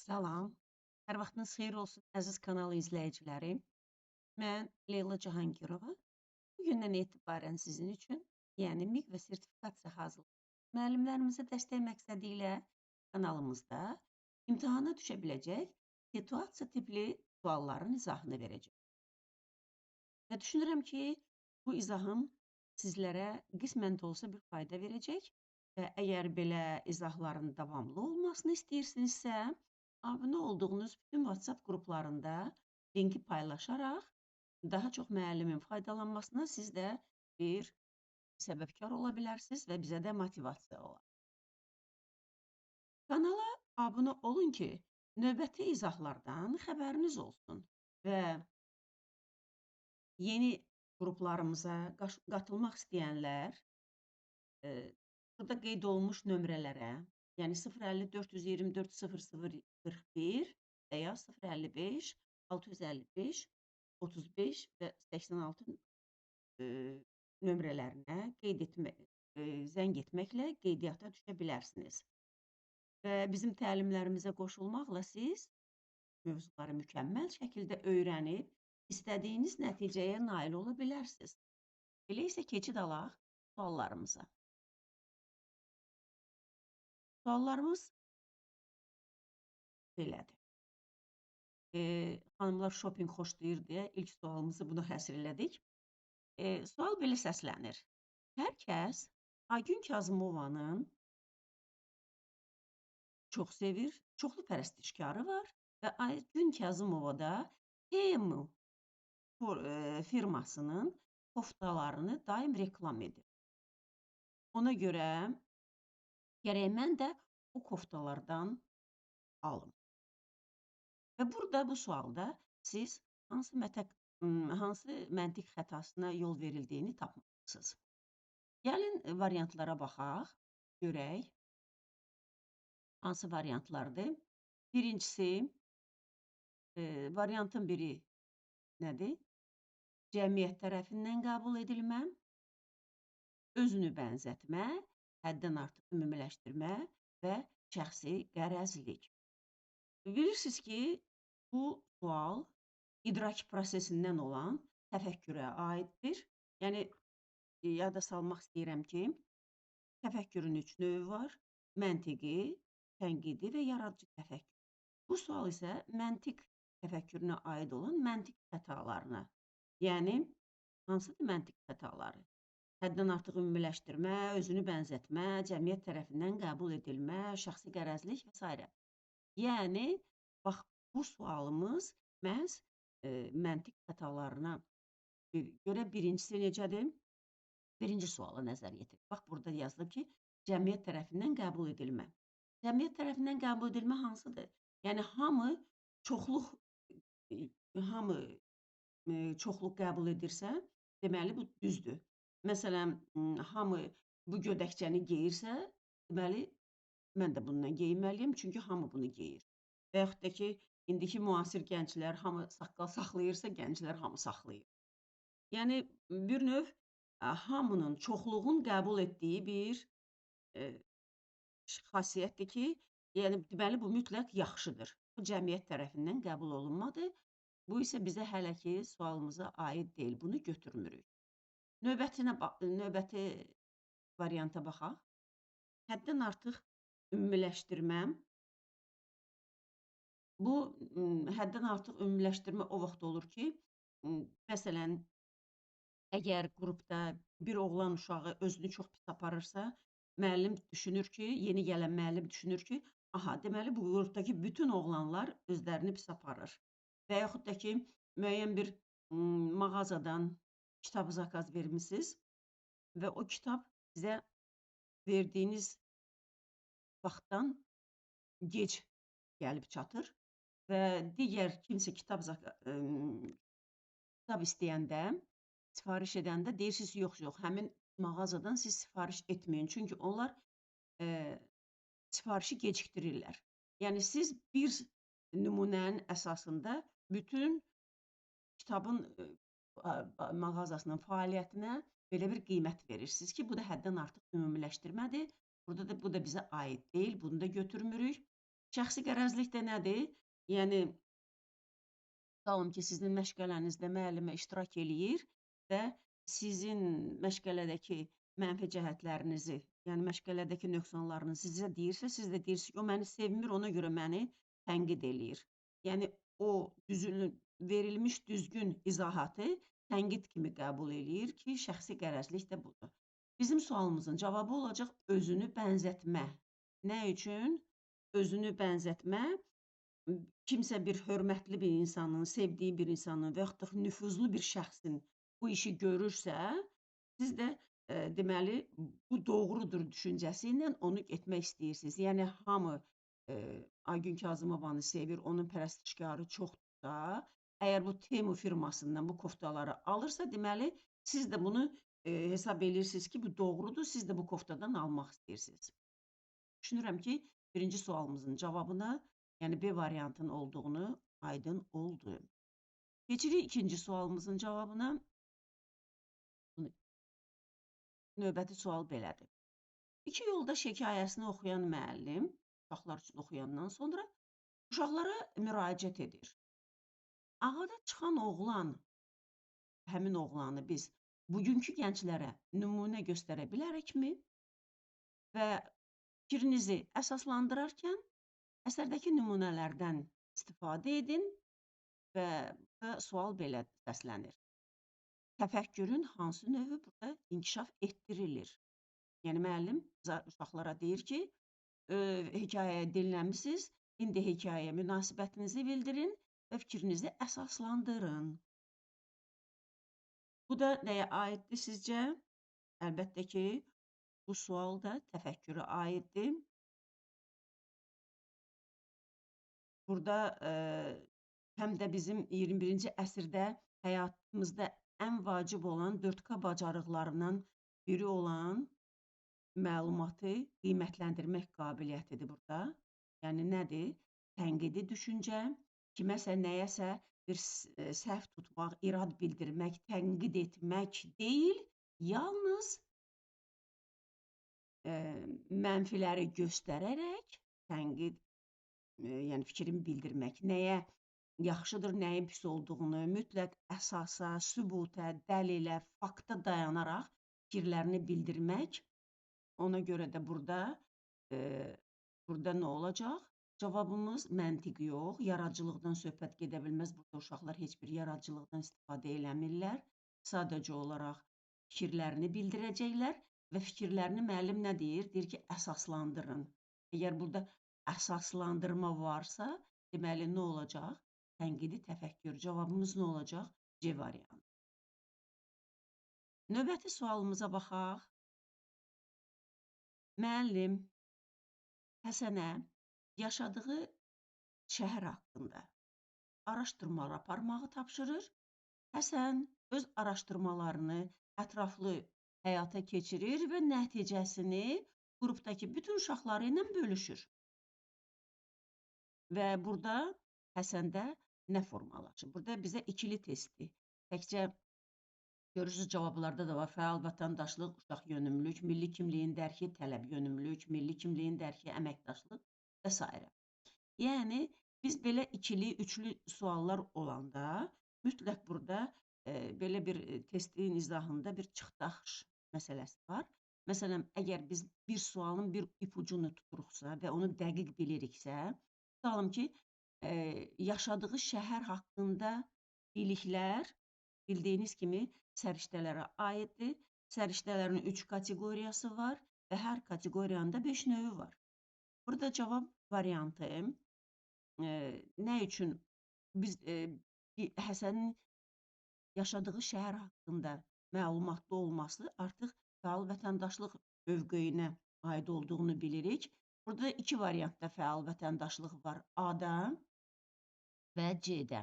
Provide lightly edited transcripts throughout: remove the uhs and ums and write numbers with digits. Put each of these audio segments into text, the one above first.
Salam. Hər vaxtınız xeyir olsun, əziz kanal izləyiciləri. Mən Leyla Cahangirova. Bugündən etibarən sizin üçün, yəni MİQ və sertifikasiya hazırlayıcı müəllimlərimizə dəstək məqsədi ilə kanalımızda imtahana düşə biləcək situasiya tipli sualların izahını verəcəm. Və düşünürəm ki, bu izahım sizlərə qismən də olsa bir fayda verəcək və əgər belə izahların davamlı olmasını istəyirsinizsə, abunə olduğunuz bütün WhatsApp qruplarında linki paylaşaraq daha çox müəllimin faydalanmasına siz də bir səbəbkar ola bilərsiniz və bizə də motivasiya olar. Kanala abunə olun ki, növbəti izahlardan xəbəriniz olsun və yeni qruplarımıza qatılmaq istəyənlər burada qeyd olunmuş nömrələrə, yəni 050 424 0041 və ya 055 655 35 və 86 nömrələrinə zəng etməklə qeydiyyata düşə bilərsiniz. Və bizim təlimlərimizə qoşulmaqla siz mövzuları mükəmməl şəkildə öyrənib, istədiyiniz nəticəyə nail ola bilərsiniz. Elə isə keçid alaq suallarımıza. Suallarımız belədir. Xanımlar shopping xoşlayır deyə ilk sualımızı buna həsr elədik. Sual belə səslənir. Hər kəs Aygün Kazımovanın çox sevir, çoxlu pərəstişkarı var və Aygün Kazımova da Temu firmasının koftalarını daim reklam edir. Ona görə gərək mən də o koftalardan alım. Və burada bu sualda siz hansı məntiq xətasına yol verildiyini tapmalısınız. Gəlin variantlara baxaq, görək. Hansı variantlardır? Birincisi, variantın biri nədir? Cəmiyyət tərəfindən qəbul edilmə, özünü bənzətmə, həddən artıq ümumiləşdirmə və şəxsi qərəzlik. Bilirsiniz ki, bu sual idrak prosesindən olan təfəkkürə aiddir. Yəni, yada salmaq istəyirəm ki, təfəkkürün 3 növü var. Məntiqi, tənqidi və yaradıcı təfəkkür. Bu sual isə məntiq təfəkkürünə aid olan məntiq xətalarına. Yəni, hansıdır məntiq xətaları? Həddən artıq ümumiləşdirmə, özünü bənzətmə, cəmiyyət tərəfindən qəbul edilmə, şəxsi qərəzlik və s. Yəni, bax, bu sualımız məhz məntiq xətalarına görə birincisi necədir? Birinci suala nəzər yetir. Bax, burada yazılıb ki, cəmiyyət tərəfindən qəbul edilmə. Cəmiyyət tərəfindən qəbul edilmə hansıdır? Yəni, hamı çoxluq qəbul edirsə, deməli, bu düzdür. Məsələn, hamı bu gödəkçəni geyirsə, deməli, mən də bundan geyinməliyim, çünki hamı bunu geyir. Və yaxud da ki, indiki müasir gənclər hamı saqqal saxlayırsa, gənclər hamı saxlayır. Yəni, bir növ hamının, çoxluğun qəbul etdiyi bir xasiyyətdir ki, yəni, deməli, bu mütləq yaxşıdır. Bu cəmiyyət tərəfindən qəbul olunmadı. Bu isə bizə hələ ki, sualımıza aid deyil. Bunu götürmürük. Növbəti varianta baxaq. Həddən artıq ümumiləşdirmə. Bu, həddən artıq ümumiləşdirmə o vaxt olur ki, məsələn, əgər qrupda bir oğlan uşağı özünü çox pis aparırsa, müəllim düşünür ki, yeni gələn müəllim düşünür ki, aha, deməli, bu qrupdakı bütün oğlanlar özlərini pis aparır. Və yaxud da ki, müəyyən bir mağazadan kitab zakaz vermişsiniz və o kitab sizə verdiyiniz vaxtdan gec gəlib çatır və digər kimsə kitab istəyəndə, sifariş edəndə deyirsiniz, yox, həmin mağazadan siz sifariş etməyin. Çünki onlar sifarişi gecikdirirlər. Yəni, siz bir nümunənin əsasında bütün kitabın mağazasının fəaliyyətinə belə bir qiymət verirsiniz ki, bu da həddən artıq ümumiləşdirmədir. Burada da bu da bizə aid deyil, bunu da götürmürük. Şəxsi qərəzlik də nədir? Yəni, tutalım ki, sizin məşğələnizdə müəllimə iştirak eləyir və sizin məşğələdəki mənfi cəhətlərinizi, yəni məşğələdəki nöqsanlarınızı sizə deyirsə, siz də deyirsiniz ki, o məni sevmir, ona görə məni tənqid eləyir. Yəni, o verilmiş düzgün izahatı tənqid kimi qəbul eləyir ki, şəxsi qərəzlik də budur. Bizim sualımızın cavabı olacaq özünü bənzətmə. Nə üçün? Özünü bənzətmə kimsə bir hörmətli bir insanın, sevdiyi bir insanın və yaxud da nüfuzlu bir şəxsin bu işi görürsə, siz də deməli bu doğrudur düşüncəsi ilə onu etmək istəyirsiniz. Yəni hamı Aygün Kazımovanı sevir, onun pərəstişkarı çoxdursa, əgər bu Temu firmasından bu koftaları alırsa, deməli siz də bunu hesab edirsiniz ki, bu doğrudur, siz də bu koftadan almaq istəyirsiniz. Düşünürəm ki, birinci sualımızın cavabına, yəni B variantın olduğunu aydın oldu. Keçirik ikinci sualımızın cavabına. Növbəti sual belədir. İki yoldaş hekayəsini oxuyan müəllim, uşaqlar üçün oxuyandan sonra uşaqlara müraciət edir. Ağada çıxan oğlan, həmin oğlanı biz bugünkü gənclərə nümunə göstərə bilərikmi? Və fikrinizi əsaslandırarkən əsərdəki nümunələrdən istifadə edin və sual belə səslənir. Təfəkkürün hansı növü burada inkişaf etdirilir? Yəni, müəllim uşaqlara deyir ki, hekayəyə dinləmisiniz, indi hekayəyə münasibətinizi bildirin və fikrinizi əsaslandırın. Bu da nəyə aiddir sizcə? Əlbəttə ki, bu sual da təfəkkürə aiddir. Burada həm də bizim 21-ci əsrdə həyatımızda ən vacib olan 4K bacarıqlarından biri olan məlumatı qiymətləndirmək qabiliyyətidir burada. Yəni nədir? Tənqidi düşüncə, kiməsə, nəyəsə bir səhv tutmaq, irad bildirmək, tənqid etmək deyil, yalnız mənfiləri göstərərək tənqid, yəni fikrini bildirmək, nəyə yaxşıdır, nəyin pis olduğunu mütləq əsasa, sübuta, dəlilə, fakta dayanaraq fikirlərini bildirmək. Ona görə də burada nə olacaq? Cavabımız məntiq yox, yaradıcılıqdan söhbət gedə bilməz. Burada uşaqlar heç bir yaradıcılıqdan istifadə eləmirlər. Sadəcə olaraq fikirlərini bildirəcəklər və fikirlərini müəllim nə deyir? Deyir ki, əsaslandırın. Əgər burada əsaslandırma varsa, deməli nə olacaq? Tənqidi təfəkkür. Cavabımız nə olacaq? C variantı. Növbəti sualımıza baxaq. Müəllim Həsənə yaşadığı şəhər haqqında araşdırmalar aparmağı tapşırır. Həsən öz araşdırmalarını ətraflı həyata keçirir və nəticəsini qrupdakı bütün uşaqları ilə bölüşür. Və burada Həsəndə nə formalaşır? Burada bizə ikili testdir. Təkcə görürsünüz cavablarda da var. Fəal vətəndaşlıq, uşaq yönümlülük, milli kimliyin dərki, tələb yönümlülük, milli kimliyin dərki, əməkdaşlıq və s. Yəni, biz belə ikili, üçlü suallar olanda mütləq burada belə bir testin izahında bir çıxdaş məsələsi var. Məsələn, əgər biz bir sualın bir ipucunu tuturuqsa və onu dəqiq biliriksə, tutalım ki, yaşadığı şəhər haqqında biliklər bildiyiniz kimi səriştələrə aiddir. Səriştələrin 3 kateqoriyası var və hər kateqoriyanın da 5 növü var. Burada cavab variantı nə üçün biz Həsənin yaşadığı şəhər haqqında məlumatlı olması artıq fəal vətəndaşlıq mövqeyinə aid olduğunu bilirik. Burada 2 variantda fəal vətəndaşlıq var. A-da və C-də.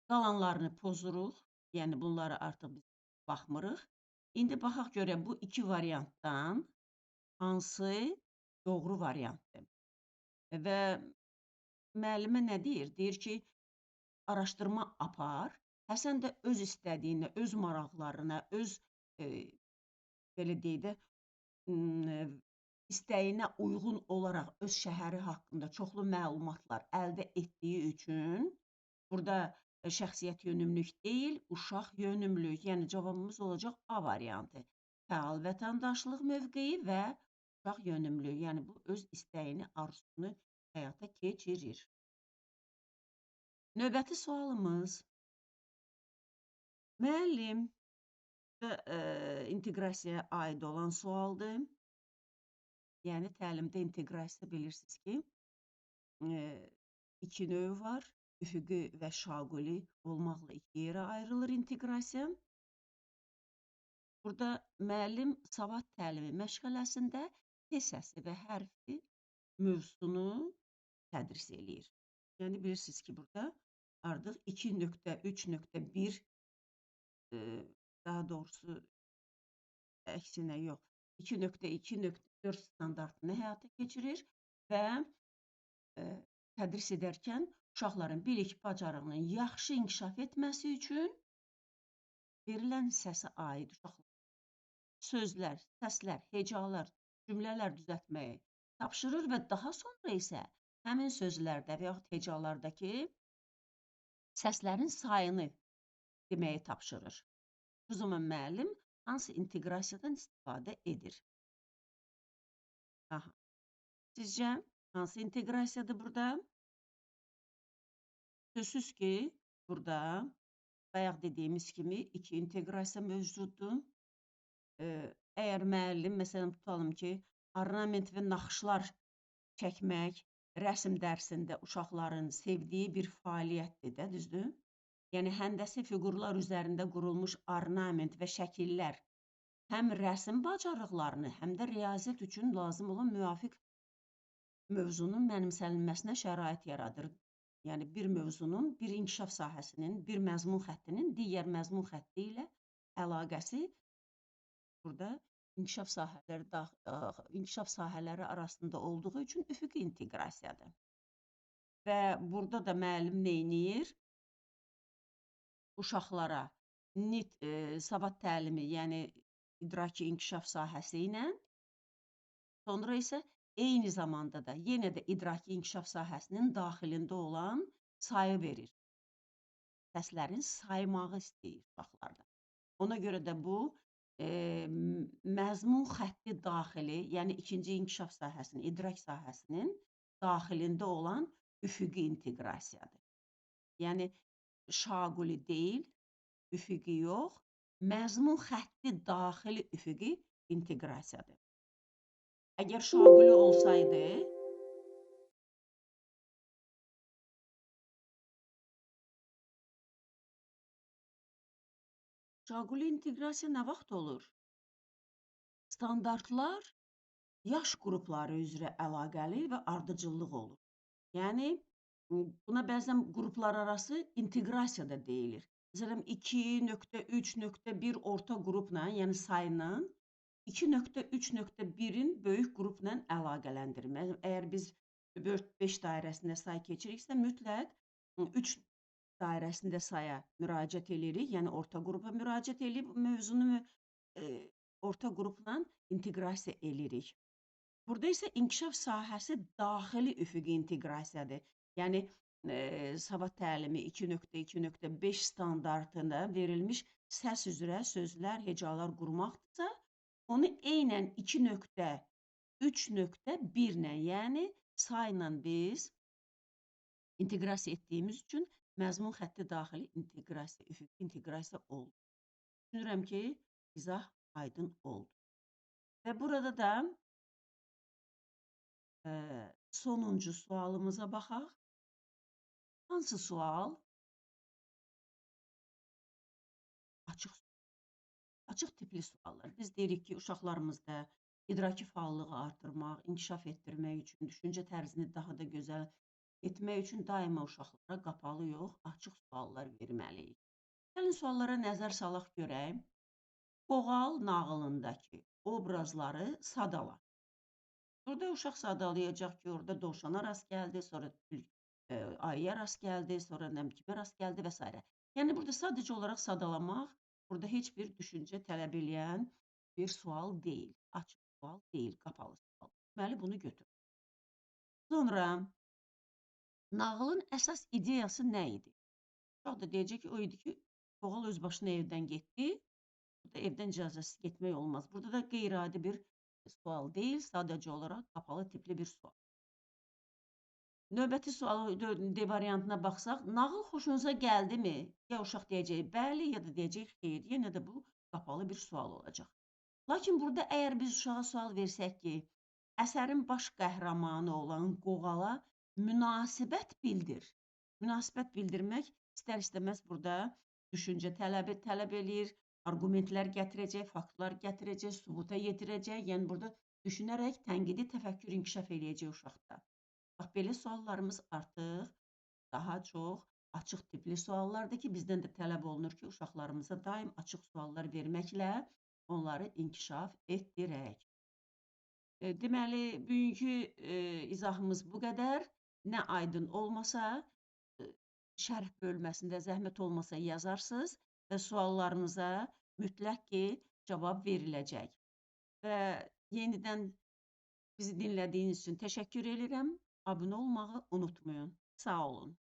Qalanlarını pozuruq. Yəni, bunları artıq biz baxmırıq. İndi baxaq görək bu 2 variantdan hansı doğru variantdır. Və müəllimə nə deyir? Deyir ki, araşdırma apar. Həsən də öz istədiyinə, öz maraqlarına, öz belə deyək də, istəyinə uyğun olaraq öz şəhəri haqqında çoxlu məlumatlar əldə etdiyi üçün burada şəxsiyyət yönümlülük deyil, uşaq yönümlülük. Yəni cavabımız olacaq A variantı. Fəal vətəndaşlıq mövqeyi və uşaq yönümlülük. Yəni bu öz istəyini, arzusunu həyata keçirir. Növbəti sualımız müəllim və inteqrasiyaya aid olan sualdır. Yəni təlimdə inteqrasiya bilirsiniz ki, iki növ var. Üfüqi və şaquli olmaqla iki yerə ayrılır inteqrasiya. Burada müəllim savad təlimi məşğələsində T səsi və hərfi mövzusunu tədris eləyir. Yəni bilirsiniz ki, burada artıq 2.3.1 daha doğrusu əksinə yox, 2.2.4 standartını həyata keçirir və tədris edərkən uşaqların bilik bacarığının yaxşı inkişaf etməsi üçün verilən səsə aid sözlər, səslər, hecalar, cümlələr düzəltməyi tapşırır və daha sonra isə həmin sözlərdə və yaxud hecalardakı səslərin sayını deməyi tapşırır. Bu zaman müəllim hansı inteqrasiyadan istifadə edir? Aha. Sizcə hansı inteqrasiyadır burada? Sözsüz ki, burada bayaq dediyimiz kimi iki inteqrasiya mövcuddur. Əgər müəllim, məsələn, tutalım ki, ornament və naxışlar çəkmək rəsm dərsində uşaqların sevdiyi bir fəaliyyətdir də, düzdür? Yəni, həndəsi fiqurlar üzərində qurulmuş ornament və şəkillər həm rəsm bacarıqlarını, həm də riyaziyyat üçün lazım olan müvafiq mövzunun mənimsənilməsinə şərait yaradır. Yəni, bir mövzunun, bir inkişaf sahəsinin, bir məzmun xəttinin digər məzmun xətti ilə əlaqəsi burada inkişaf sahələri arasında olduğu üçün üfüqi inteqrasiyadır. Və burada da müəllim neyniyir? Uşaqlara savad təlimi, yəni idraki inkişaf sahəsi ilə, sonra isə eyni zamanda da yenə də idraki inkişaf sahəsinin daxilində olan sayı verir. Səslərin saymağı istəyir uşaqlarda. Ona görə də bu məzmun xətti daxili, yəni ikinci inkişaf sahəsinin, idrak sahəsinin daxilində olan üfüqi inteqrasiyadır. Yəni, şaquli deyil, üfüqi yox, məzmun xətti daxili üfüqi inteqrasiyadır. Əgər şaquli olsaydı, şaquli inteqrasiya nə vaxt olur? Standartlar yaş qrupları üzrə əlaqəli və ardıcıllıq olur. Yəni, buna bəzən qruplar arası inteqrasiya da deyilir. Məsələn, 2.3.1 orta qrupla, yəni sayla 2.3.1-in böyük qrupla əlaqələndirir. Əgər biz 4-5 dairəsində say keçiriksə, mütləq 3 dairəsində saya müraciət edirik, yəni orta qrupa müraciət edib mövzunu orta qrupla inteqrasiya edirik. Burada isə inkişaf sahəsi daxili üfüqi inteqrasiyadır. Yəni, savad təlimi 2.2.5 standartında verilmiş səs üzrə sözlər, hecalar qurmaqdırsa, onu eynən 2.3.1 ilə, yəni sayla biz inteqrasiya etdiyimiz üçün məzmun xətti daxili inteqrasiya, üfüqi inteqrasiya oldu. Düşünürəm ki, izah aydın oldu. Və burada da sonuncu sualımıza baxaq. Hansı sual? Açıq tipli suallar. Biz deyirik ki, uşaqlarımızda idraki fəallığı artırmaq, inkişaf etdirmək üçün, düşüncə tərzini daha da gözəl etmək üçün daima uşaqlara qapalı yox, açıq suallar verməliyik. Gəlin suallara nəzər salaq görək. Qoğal nağılındakı obrazları sadala. Burada uşaq sadalayacaq ki, orada dovşana rast gəldi, sonra ayıya rast gəldi, sonra kimə rast gəldi və s. Yəni, burada sadəcə olaraq sadalamaq, burada heç bir düşüncə tələb eləyən bir sual deyil. Açıq sual deyil, qapalı sual. Deməli, bunu götür. Sonra nağılın əsas ideyası nə idi? Uşaq da deyəcək ki, o idi ki, Qoğal öz başına evdən getdi. Burada evdən icazəsiz getmək olmaz. Burada da qeyri-adi bir sual deyil, sadəcə olaraq qapalı tipli bir sual. Növbəti sualı D variantına baxsaq, nağıl xoşunuza gəldimi? Ya uşaq deyəcək bəli, ya da deyəcək xeyr. Yenə də bu qapalı bir sual olacaq. Lakin burada əgər biz uşağa sual versək ki, əsərin baş qəhrəmanı olan Qoğala münasibət bildir. Münasibət bildirmək istər-istəməz burada düşüncə tələb eləyir, arqumentlər gətirəcək, faktlar gətirəcək, sübuta yetirəcək. Yəni burada düşünərək tənqidi təfəkkür inkişaf eləyəcək uşaqda. Bax, belə suallarımız artıq daha çox açıq tipli suallardır ki, bizdən də tələb olunur ki, uşaqlarımıza daim açıq suallar verməklə onları inkişaf etdirək. Deməli, bugünkü izahımız bu qədər. Nə aydın olmasa, şərh bölməsində zəhmət olmasa yazarsınız və suallarınıza mütləq ki, cavab veriləcək. Və yenidən bizi dinlədiyiniz üçün təşəkkür edirəm. Abunə olmağı unutmayın. Sağ olun.